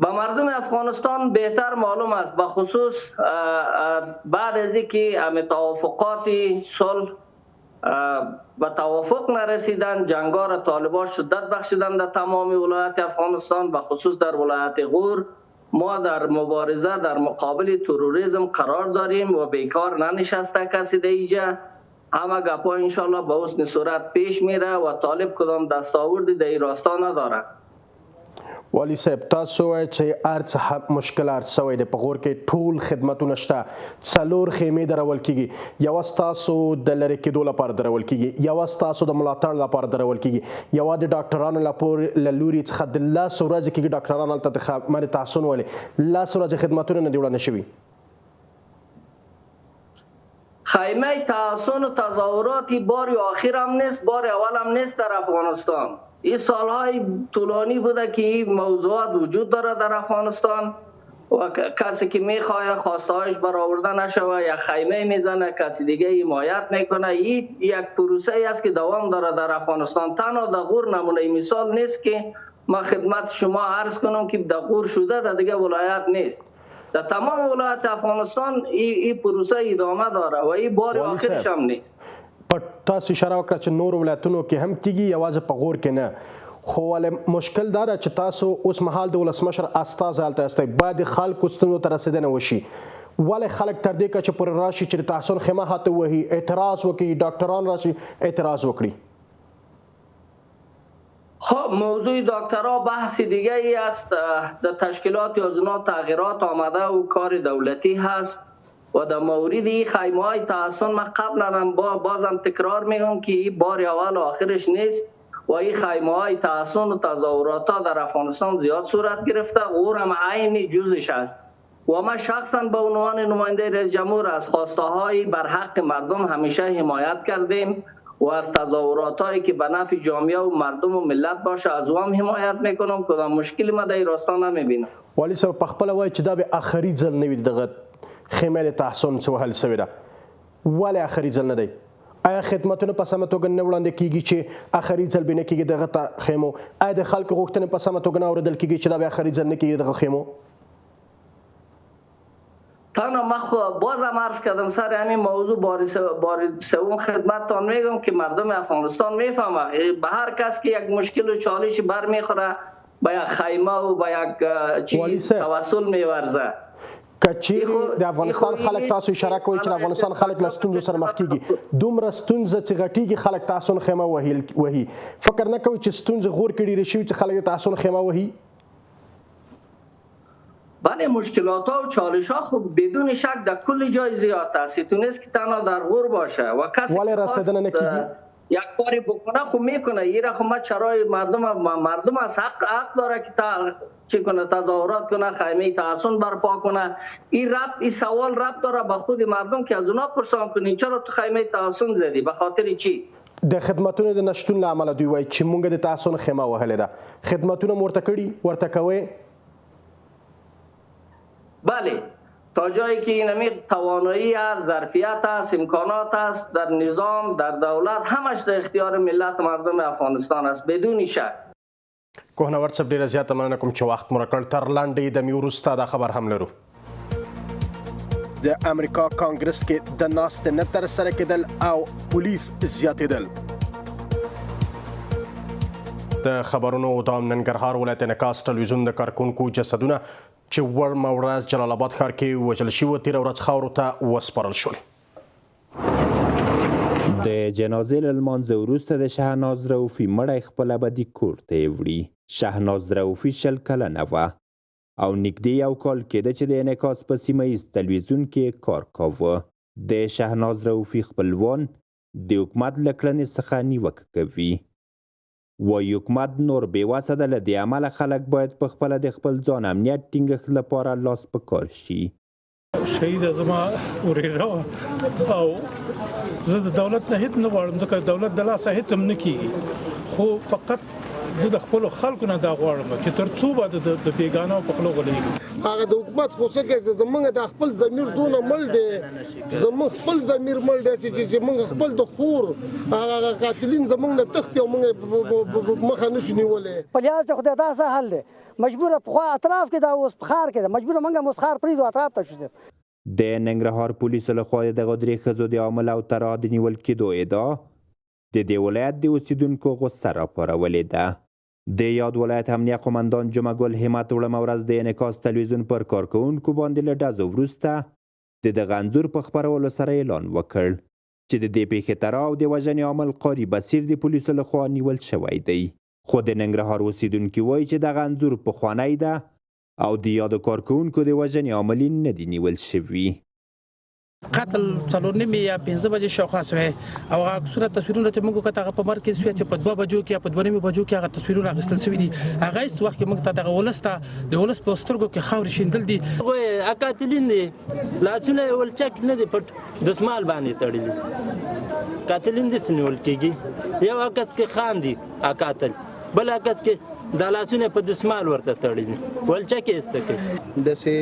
به مردم افغانستان بهتر معلوم است، به خصوص بعد از اینکه همه توافقات صلح به توافق نرسیدن، جنگار طالبان شدت بخشیدن در تمام ولایت افغانستان، به خصوص در ولایت غور ما در مبارزه در مقابل تروریسم قرار داریم و بیکار ننشسته کسی در اینجا. همه گپا انشالله به حسن صورت پیش میره و طالب کدام دستاوردی در این راستا نداره. والی صاحب تاسو وایئ چې هر څه مشکل هر څه دی په غور کې ټول خدمتونه شته، 4 خیمې درول کیږي، یوه ستاسو د لرې کېدو لپاره درول کیږي، یوه ستاسو د ملاتړ لپاره درول کیږي، یوه د ډاکټرانو له لوري څخه د 10 ورځې کېږي ډاکټران هلته د باندې تحسن ولې 10 ورځې خدمتونه نه دي وړاندې شوي. خیمه تحسن و تظاهراتی بار آخر هم نیست، بار اول هم نیست در افغانستان. این سالهای طولانی بوده که این موضوعات وجود داره در افغانستان و کسی که میخواه خواستهایش برآورده نشوه یا خیمه میزنه، کسی دیگه حمایت میکنه. این یک پروسه است که دوام داره در افغانستان. تنها در غور نمونه مثال نیست که ما خدمت شما عرض کنم که در غور شده در دیگه ولایت نیست. در تمام ولایت افغانستان این پروسه ادامه داره و این بار آخرش هم نیست. تاسو اشاره وکړه چې نور ولایتونو کې هم کیږي، یوازې په غور کې نه. خو ولې مشکل دا ده چې تاسو اوس مهال د ولسمشر استازی هلته یاستئ، باید د خلکو ستونزو ته رسېدنه وشي. ولې خلک تر دې کچه پورې راشي چې د تحسن خیمه هلته ووهي، اعتراض وکړي، ډاکټران راشي اعتراض وکړي؟ خب موضوع دکترها بحث دیگه ای است. در تشکیلات یازنا تغییرات آمده و کار دولتی هست و در مورد این خیمه های تحسن من قبلا هم بازم تکرار میگم که این بار اول و آخرش نیست و این خیمه های تحسن و تظاهرات ها در افغانستان زیاد صورت گرفته و او هم عین جزش است و ما شخصا به عنوان نماینده رئیس جمهور از خواسته های بر حق مردم همیشه حمایت کردیم و از تظاهرات هایی که به نفع جامعه و مردم و ملت باشه از او هم حمایت میکنم. کدام مشکلی ما در این راستا نمیبینم. والی صاحب په خپله وایي چې دا به آخري ځل نه وي دغه خیمه د تحسن څه وهل سوې ده. ولې آخري ځل نه دی؟ آیا خدمتونه په سمه توګه نه وړاندې کیږي چې آخري ځل به نه کیږي دغه خیمو؟ آیا د خلکو غوښتنې په سمه توګه نه اورېدل کیږي چې دا به آخري ځل نه کیږي دغه خیمو؟ تنها ما بازم عرض کردم سر همین موضوع بار سوم خدمتتان میگم که مردم افغانستان میفهمه. به هر کس که یک مشکل و چالشی برمیخوره به یک خیمه و به یک چیز توسل میورزه. کچېرې د افغانستان خلک تاسو اشاره کوئ چې د افغانستان خلک له ستونزو سره مخ کیږي، دومره ستونزه چې غټیږي خلک تحسن خیمه وهي، فکر نه کوئ چې ستونزې غور کې ډېرې شوي چې خلک د تحسن خیمه وهي؟ بله مشکلات ها و چالش ها خب بدون شک در کل جای زیاد است. تو نیست که تنها در غور باشه و کسی یک کاری بکنه خب میکنه. این را خب ما چرای مردم از حق داره که چی کنه، تظاهرات کنه، خیمه تحسن برپا کنه. این سوال ربط داره به خود مردم که از اونا پرسان کنین چرا تو خیمه تحسن زدی، به خاطر چی؟ د خدمتونو د نشتون له امله دوی وایي چې مونږ د تحسن خیمه وهلې ده. خدمتونه مو ورته کړي، ورته کوئ؟ بله تا جایی که این توانایی است، ظرفیت است، امکانات است در نظام، در دولت، همش در اختیار ملت مردم افغانستان است بدون شک. کوهنورد صاحب ډېره زیاته مننه کوم چې وخت مو راکړ. تر لنډې دمې وروسته دا خبر هم لرو. د امریکا کانګرس کې د ناستې نه ترسره کېدل او پولیس زیاتېدل. د خبرونو د ننګرهار ولایت انعکاس ټلویزیون د کارکونکو جسدونه چې ورمه ورځ جلال آباد ښار کې وژل شوي تېره ورځ خاورو ته وسپارل شول. د جنازې له لمانځه وروسته د شهناز رؤفي مړی خپل ابدي کور ته یې وړي. شهناز رؤفي 20 کلنه وه او نږدې یو کال کېده چې د انعکاس په سیمه ییز تلویزیون کې کار کاوه. د شهناز رؤفي خپلوان د حکومت له کړنې څخه نیوکه کوي. وایي حکومت نور بېوسه ده، له دې امله خلک باید په خپله د خپل ځان امنیت ټینګښت لپاره لاس په کار شي. شهیده زما ورېره او زه د دولت نه هیڅ نه غواړم، ځکه دولت د لاسه هیڅ هم نه کېږي، خو فقط زه د خپلو خلکو نه دا غواړم چې تر څو به د بېګانه په خوله غولېږي. هغه د حکومت څخه څه کوي، زموږ د خپل ضمیر دونه مړ دی، زموږ خپل ضمیر مړ دی چې موږ خپل د خور هغه قاتلین زموږ نه تښتي او موږ مخه نشو نیولی. په لحاظ د خدای دا څه حل دی، مجبوره پخوا اطراف کې دا اوس په ښار کې ده، مجبوره موږ هم اوس ښار پرېږدو اطراف ته شو. د ننګرهار پولیسو لخوا د دغو درې ښځو د عامل او ترا د نیول کېدو ادعا د دې ولایت د اوسیدونکو غصه راپارولې ده. د یاد ولایت امنیه قمندان جمعه ګل همت وړمه ورځ د انعکاس تلویزیون پر کارکوونکو باندې له ډزو وروسته د دغه انځور په خپرولو سره اعلان وکړ چې د دې پیښې ترا او د وژنې عامل قاري بصیر د پولیسو لخوا نیول شوی دی. خو د ننګرهار اوسیدونکي وایي چې دغه انځور پخوانی ده او د یادو کارکوونکو د وژنې عاملین نه دي نیول شوي. قتل 4:30 یا 5 بجې شاوخوا شوی او هغه صورت تصویرونه چې موږ کته هغه په مرکز شوی چې په 2 بجو کې یا په 2:30 بجو کې هغه تصویرونه اخیستل شوي دي. هغه هیڅ وخت کې موږ ته دغه ولسته د ولس په سترګو کې خاورې شیندل دي. قاتلین دي، لاسونه یې ولچک نه دي پټ دسمال باندې تړلي. قاتلین دي سنول کېږي، یو عکس کې خان دي قاتل، بل عکس کې د لاسونه په دسمال ورته تړلي ولچک یې څه کوي. داسې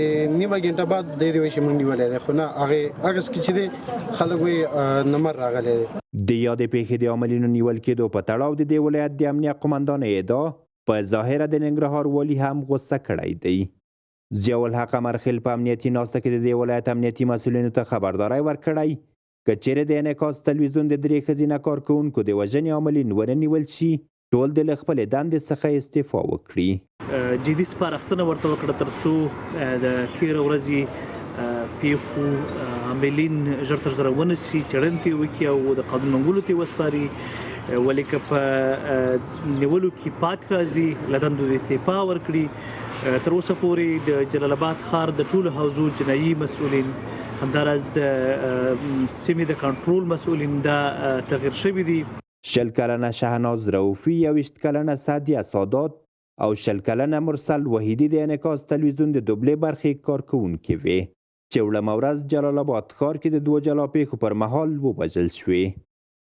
نیمه ګنټه بعد د دې وایي چې موږ نیولی دی، خو نه هغې عکس کې چې دی خلک وایي نمبر راغلی دی. د یادې پیښې د عاملینو نیول کېدو په تړاو د دې ولایت د امنیه قمندان ادعا په ظاهره د ننګرهار والي هم غصه کړی دی. ضیاء الحق امرخیل په امنیتي ناسته کې د دې ولایت امنیتي مسؤلینو ته خبرداری ورکړی که چیرې د انعکاس تلویزیون د 3 ښځینه کارکوونکو د وژنې عاملین ونه نیول شي، ټول د له خپلې دندې څخه استعفا وکړي. جدي سپارښتنه ورته وکړه تر څو د تېره ورځې پیښو عاملین ژر تر ژره ونیسي، څېړنې ته یې وکړي او د قانون منګولو ته یې وسپاري. ولې که په نیولو کې پات راځي له دندو د استعفا ورکړي. تر اوسه پورې د جلال آباد ښار د ټولو حوزو جنایي مسؤلین، همداراز د سیمې د کنټرول مسؤلین دا تغییر شوي دي. 20 کلنه شهناز رؤفي، 21 کلنه سعدیه سادات او 20 کلنه مرسل وحیدي د انعکاس تلویزیون د دوبلې برخې کارکوونکې وې چې وړمه ورځ جلال آباد ښار کې د 2 جلا پیښو پر مهال ووژل شوې.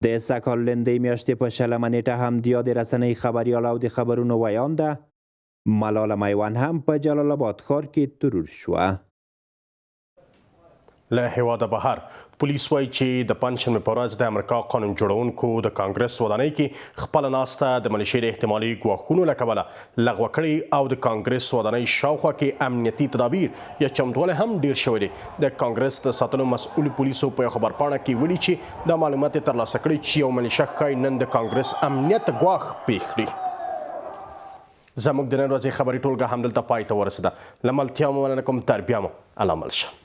د سږکال لندۍ میاشتې په 20 نیټه هم د یادې رسنۍ خبریال او د خبرونو ویانده ملاله میوند هم په جلال آباد ښار کې ترور شوه. له هیواده بهر پولیس وایي چې د پنجشنبې په ورځ د امریکا قانون جوړونکو د کانګرس ودانۍ کې خپله ناسته د ملیشې د احتمالي ګواښونو له کبله لغوه کړې او د کانګرس ودانۍ شاوخوا کې امنیتي تدابیر یا چمتووالی هم ډیر شوی دی. د کانګرس د ساتنو مسؤل پولیسو په یو خبرپاڼه کې ویلي چې دا معلومات یې ترلاسه کړي چې یو ملیشه ښایي نن د کانګرس امنیت ګواښ پېښ کړي. زموږ د نن ورځې خبري ټولګه همدلته پای ته ورسېده. له ملتیا مو مننه کوم، تر بیا مو الله مل شه.